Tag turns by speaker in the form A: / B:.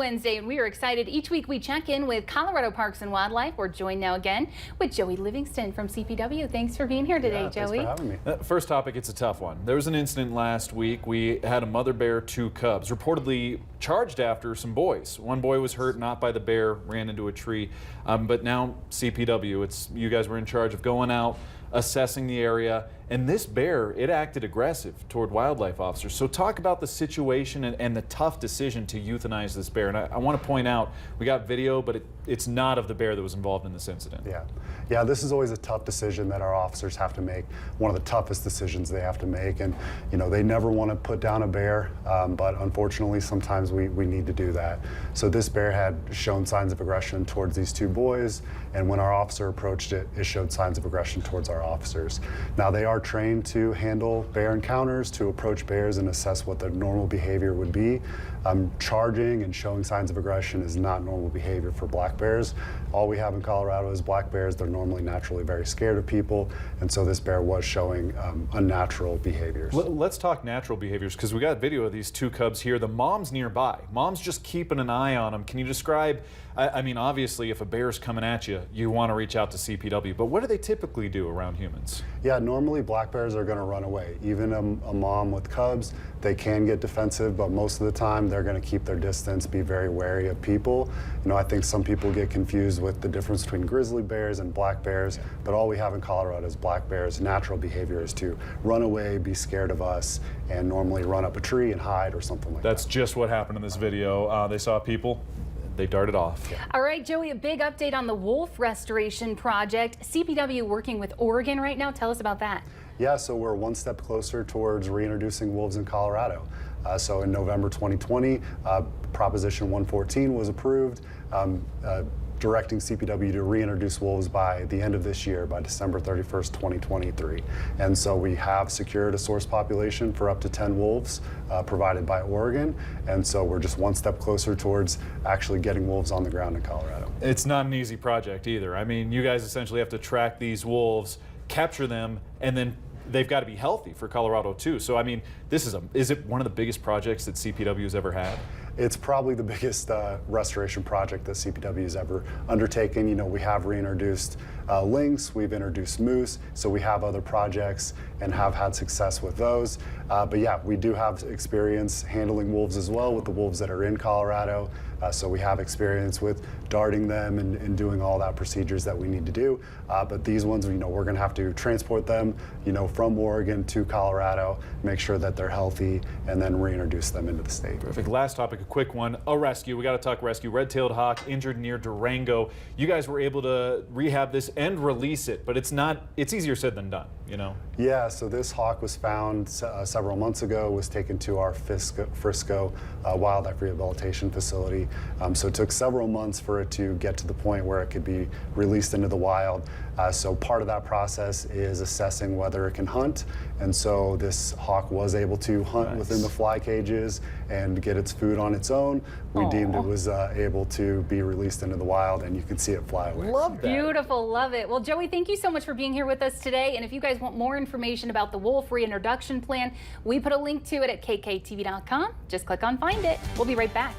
A: Wednesday, and we are excited. Each week we check in with Colorado Parks and Wildlife. We're joined now again with Joey Livingston from CPW. Thanks for being here today, Joey.
B: Thanks for having me.
C: First topic, it's a tough one. There was an incident last week. We had a mother bear, 2 cubs, reportedly charged after some boys. One boy was hurt, not by the bear, ran into a tree. But now CPW, you guys were in charge of going out, assessing the area, and this bear, it acted aggressive toward wildlife officers. So talk about the situation and the tough decision to euthanize this bear. And I want to point out, we got video, but it's not of the bear that was involved in this incident.
B: Yeah, this is always a tough decision that our officers have to make. One of the toughest decisions they have to make. And, you know, they never want to put down a bear, but unfortunately, sometimes we need to do that. So this bear had shown signs of aggression towards these 2 boys. And when our officer approached it, it showed signs of aggression towards our officers. Now, they are trained to handle bear encounters, to approach bears and assess what their normal behavior would be. Charging and showing signs of aggression is not normal behavior for black bears. All we have in Colorado is black bears. They're normally naturally very scared of people, and so this bear was showing unnatural behaviors.
C: Let's talk natural behaviors, because we got video of these 2 cubs here. The mom's nearby. Mom's just keeping an eye on them. Can you describe, I mean, obviously, if a bear's coming at you, you want to reach out to CPW, but what do they typically do around humans?
B: Yeah, normally black bears are going to run away. Even a mom with cubs, they can get defensive, but most of the time they're going to keep their distance, be very wary of people. You know, I think some people get confused with the difference between grizzly bears and black bears, but all we have in Colorado is black bears. Natural behavior is to run away, be scared of us, and normally run up a tree and hide or something like that.
C: That's just what happened in this video. They saw people. They darted off.
A: All right, Joey, a big update on the wolf restoration project. CPW working with Oregon right now. Tell us about that.
B: Yeah, so we're one step closer towards reintroducing wolves in Colorado. So in November 2020, Proposition 114 was approved, directing CPW to reintroduce wolves by the end of this year, by December 31st, 2023. And so we have secured a source population for up to 10 wolves provided by Oregon. And so we're just one step closer towards actually getting wolves on the ground in Colorado.
C: It's not an easy project either. I mean, you guys essentially have to track these wolves, capture them, and then they've got to be healthy for Colorado too. So I mean, is it one of the biggest projects that CPW has ever had?
B: It's probably the biggest restoration project that CPW has ever undertaken. You know, we have reintroduced lynx, we've introduced moose, so we have other projects and have had success with those. But yeah, we do have experience handling wolves as well with the wolves that are in Colorado. So we have experience with darting them and doing all that procedures that we need to do. But these ones, you know, we're going to have to transport them, you know, from Oregon to Colorado, make sure that they're healthy, and then reintroduce them into the state.
C: Perfect. Last topic, a quick one. A rescue. We got to talk rescue. Red-tailed hawk injured near Durango. You guys were able to rehab this and release it, but it's easier said than done, you know?
B: Yeah, so this hawk was found several months ago, was taken to our Frisco Wildlife Rehabilitation Facility. So it took several months for it to get to the point where it could be released into the wild. So part of that process is assessing whether it can hunt. And so this hawk was able to hunt within the fly cages and get its food on its own. We deemed it was able to be released into the wild, and you can see it fly away.
C: Love that.
A: Beautiful, love it. Well, Joey, thank you so much for being here with us today. And if you guys want more information about the wolf reintroduction plan, we put a link to it at kktv.com. Just click on Find It. We'll be right back.